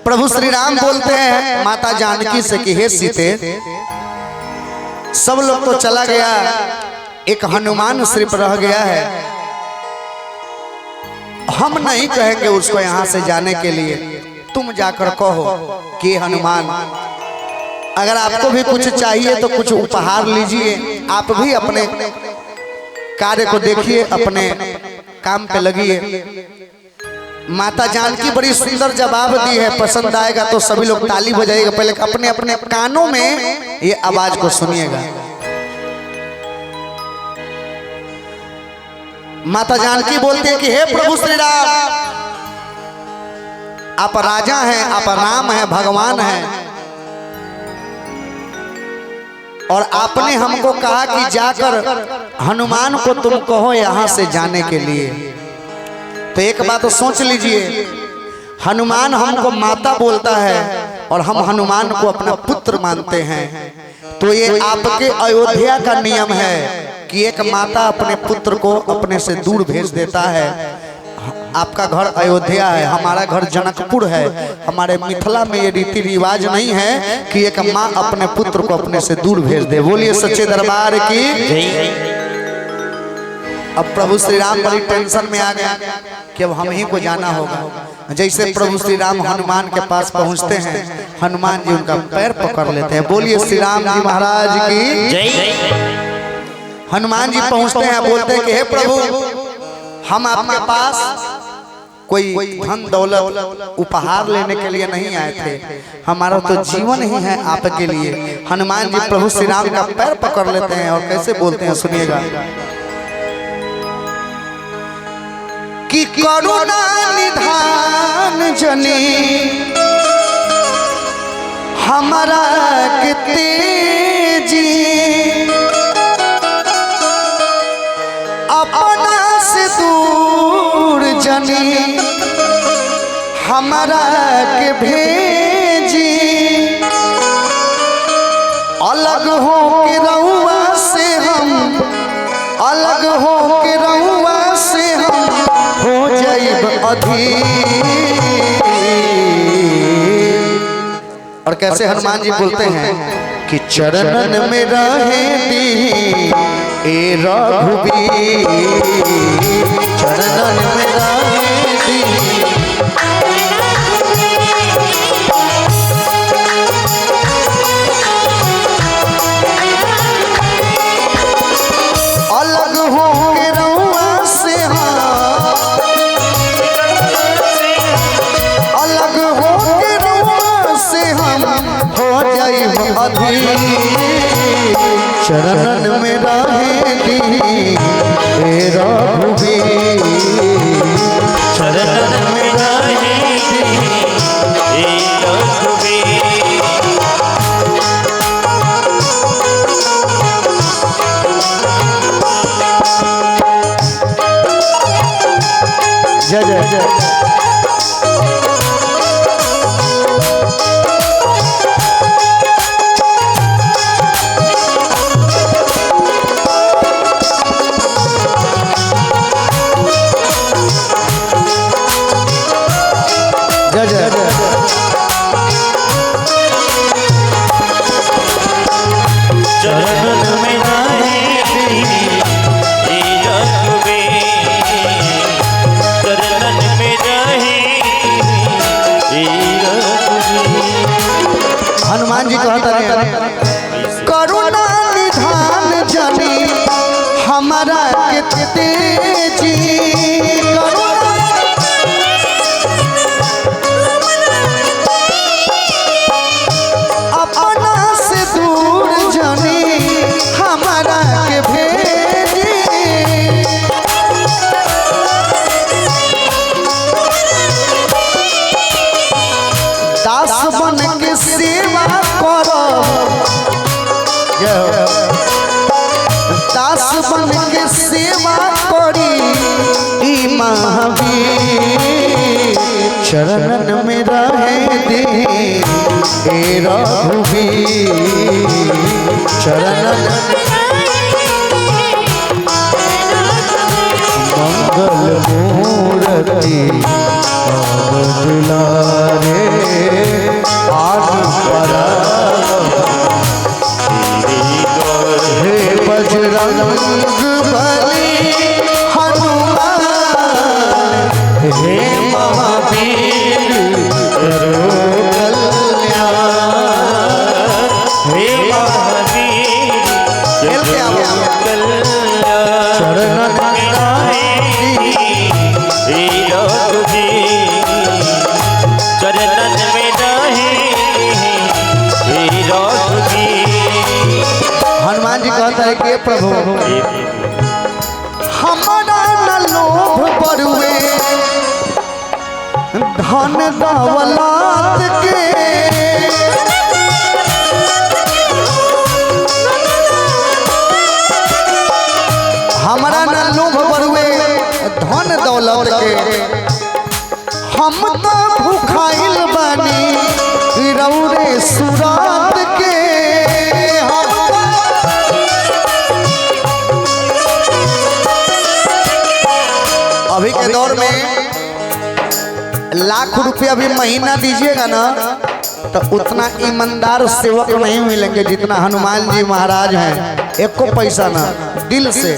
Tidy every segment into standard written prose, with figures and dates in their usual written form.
प्रभु श्री राम बोलते हैं माता जानकी से कि हे सीते, सब लोग तो चला गया, एक हनुमान सिर्फ रह गया है। हम नहीं कहेंगे उसको यहाँ से जाने के लिए, तुम जाकर कहो कि हनुमान, अगर आपको भी कुछ चाहिए तो कुछ उपहार लीजिए, आप भी अपने कार्य को देखिए, अपने काम पे लगिए। माता जानकी बड़ी सुंदर जवाब दी है, पसंद आएगा तो सभी लोग ताली बजाइएगा, पहले अपने अपने कानों में ये आवाज को सुनिएगा। माता जानकी बोलती है कि हे प्रभु श्री राम, आप राजा हैं, आप राम हैं, भगवान हैं, और आपने हमको कहा कि जाकर हनुमान को तुम कहो यहाँ से जाने के लिए। तो एक बात तो सोच लीजिए, हनुमान हमको माता बोलता है और हम हनुमान को अपना पुत्र मानते हैं। तो ये आपके अयोध्या का नियम है कि एक माता अपने पुत्र को अपने से दूर भेज देता है। आपका घर अयोध्या है, हमारा घर जनकपुर है। हमारे मिथिला में ये रीति रिवाज नहीं है कि एक माँ अपने पुत्र को अपने से दूर भेज दे। बोलिए सच्चे दरबार की। अब प्रभु श्री राम बड़ी टेंशन में आ गया कि अब हम ही को जाना होगा। जैसे प्रभु श्री राम हनुमान के पास पहुंचते हैं, हनुमान जी उनका पैर पकड़ लेते हैं। बोलिए श्री राम जी महाराज की। हनुमान जी पहुंचते हैं, बोलते हैं कि हे प्रभु, हम आपके पास कोई धन दौलत उपहार लेने के लिए नहीं आए थे, हमारा तो जीवन ही है आपके लिए। हनुमान जी प्रभु श्री राम का पैर पकड़ लेते हैं और कैसे बोलते हैं, सुनिएगा। कि करुणा निधान जनी हमारा के तेजी, अपना से दूर जनी हमारा के भेजी, अलग हो के रहुआ से हम, अलग हो के रहुआ से हम हो जाइब अधीर। और कैसे हनुमान जी बोलते हैं कि चरणन में रहे दी ए रघुबीर, चरणन में रहे दी। अलग हो के रहुआ से हम, अलग हो के रहुआ से हम हो जाइब अधीर। चरणन में रहे दी ए रघुबीर, चरणन में रहे दी ए रघुबीर। जय जय जय। हनुमान जी कहता है करुणा निधान जनी हमारा के तेजी, अपना से दूर जनी हमारा के भेजी, दास बन के सेवा करो, दास बन के सेवा करी ई महावीर। चरणन में रहे दी ए रघुबीर, चरणन मंगल मूर्ति दुलारे। चरणन में रहे हे रघुवीर। हनुमान जी कहता है कि प्रभु हमारा न लोभ बरुए धन दौलत के, हमारा न लोभ बरुए धन दौलत के, हम तो भूखाइल बानी रौरे सुरात के। अभी के दौर में लाख रुपया भी महीना दीजिएगा ना तो उतना ईमानदार सेवक नहीं मिलेंगे जितना हनुमान जी महाराज हैं। एक को पैसा ना, दिल से।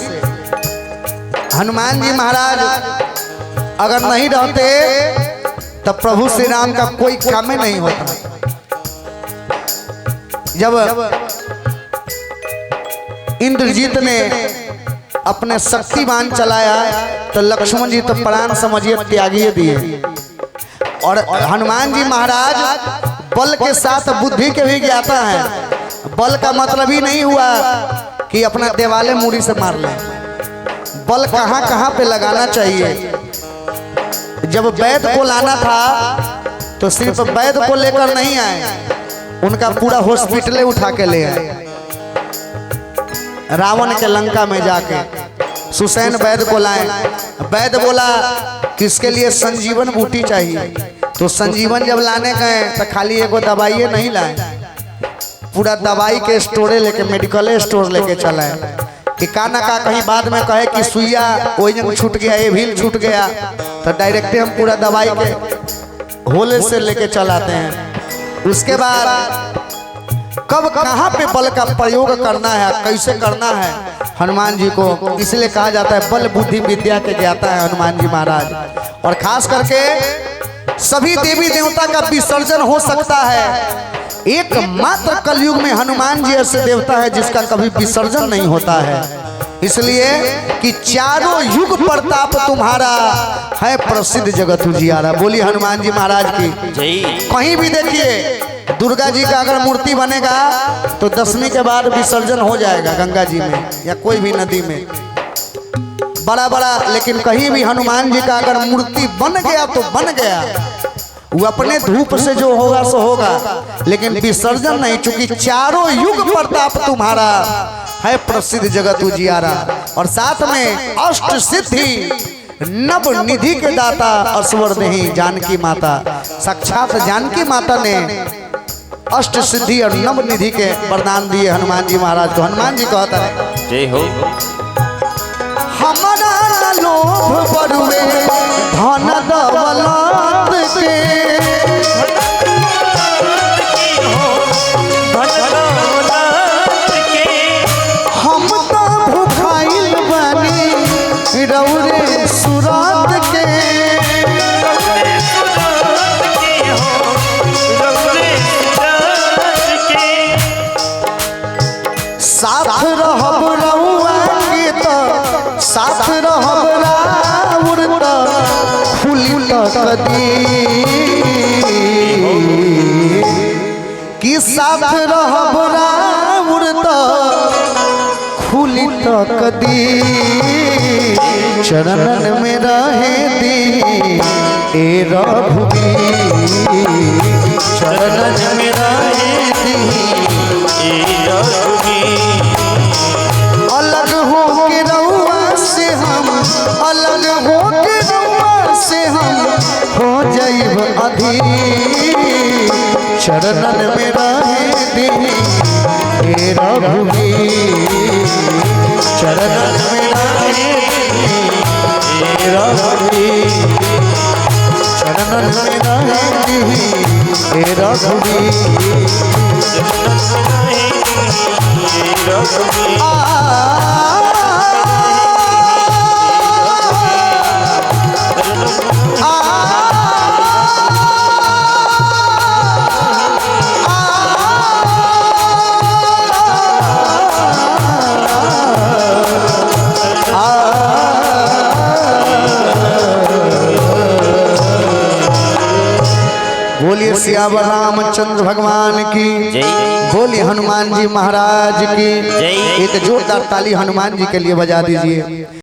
हनुमान जी महाराज अगर नहीं रहते तब प्रभु श्री राम का कोई काम ही नहीं होता। जब इंद्रजीत ने अपने शक्तिमान चलाया तो लक्ष्मण जी तो प्राण समझिए त्यागी दिए, और हनुमान जी महाराज बल के साथ बुद्धि के भी ज्ञाता है। बल का मतलब ही नहीं हुआ कि अपना देवाले मूड़ी से मार ले। बल कहाँ कहाँ पे लगाना चाहिए। जब वैद्य को लाना था तो सिर्फ वैद्य को लेकर नहीं आए, उनका पूरा हॉस्पिटल उठा के ले आए। रावण के लंका में जाके सुसैन वैद्य को लाए। वैद्य बोला कि इसके लिए संजीवन बूटी चाहिए, तो संजीवन जब लाने गए तो खाली एगो दवाई नहीं लाए, पूरा दवाई के स्टोरे लेके, मेडिकल स्टोर लेके चला है कि का ना का कहीं बाद में कहे कि सुइया ओइजन छूट गया, ये भील छूट गया, तो डायरेक्ट हम पूरा दवाई के होले से लेके चलाते हैं। उसके बाद कब कहाँ पे बल का प्रयोग करना है, कैसे करना है, हनुमान जी को इसलिए कहा जाता है बल बुद्धि विद्या के ज्ञाता है हनुमान जी महाराज। और खास करके सभी देवी देवता का विसर्जन हो सकता है, एकमात्र कलयुग में हनुमान जी ऐसे देवता है जिसका कभी विसर्जन नहीं होता है। इसलिए कि चारों युग प्रताप तुम्हारा है प्रसिद्ध जगत उजियारा। बोलिए हनुमान जी महाराज की। कहीं भी देखिए दुर्गा जी का अगर मूर्ति बनेगा तो 10वीं के बाद विसर्जन हो जाएगा गंगा जी में या कोई भी नदी में, बड़ा बड़ा। लेकिन कहीं भी हनुमान जी का अगर मूर्ति बन गया तो बन गया, वो अपने धूप से जो होगा सो होगा, लेकिन विसर्जन नहीं। चूंकि चारों युग प्रताप तुम्हारा है प्रसिद्ध जगत उजियारा। और साथ में अष्ट सिद्धि नव निधि के दाता असवर देही जानकी माता। साक्षात जानकी माता ने अष्ट सिद्धि और नव निधि के वरदान दिए हनुमान जी महाराज को। हनुमान जी कहता है जय हो। हमारा लोभ बरुए धन दौलत के, हम तो भूखाइल बानी रौरे सुरात के। साथ रहब रउआ के तो साथ रहब राउर तो खुली तकदी कि साथ रहब राउर तो खुली तकदी। चरणन में रहे दी ए रघुवीर, चरणन में रहे दी अलग हो के रउआ से हम, अलग हो के रउआ से हम हो जाइब अधीर। चरणन में रहे दी हे रघुवीर, चरणन में रहे दी हे रघुवीर, चरणन में रहे दी हे रघुवीर। बोलिए सियावर रामचंद्र भगवान की जय। बोलिए हनुमान जी महाराज की जय। एक जोरदार ताली हनुमान जी के लिए बजा दीजिए।